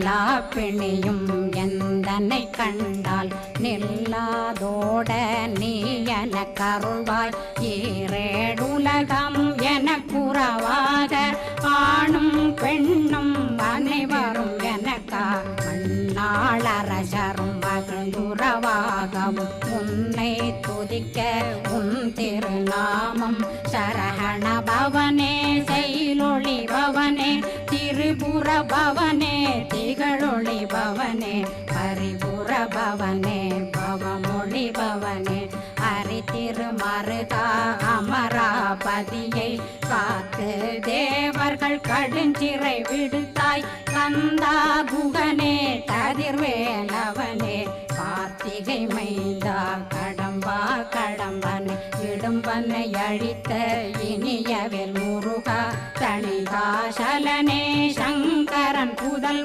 எல்லா பிணியும் எந்தனை கண்டால் நில்லாதோட நீ என கருள்வாய் ஈரேடுலகம் என குறவாக ஆணும் பெண்ணும் அனைவரும் எனக்கா மண்ணாளரசரும் மகிழ்ந்துறவாகவும் உன்னை துதிக்க உன் திருநாமம் சரஹண பவனே செயலொளி பவனே திரிபுர பவனே திகழொளி பவனே பரிபுர பவனே பவமொழி பவனே அரி திருமருகா அமராபதியை காத்து தேவர்கள் கடுஞ்சிறை விடுத்தாய் கந்தா குகனே கதிர்வேலவனே கார்த்திகை மைந்தா கடம்பா கடம்பனை இடும்பனை அழித்த இனியவேல் முருகா தணிகாசலனே சங்கரன் புதல்வா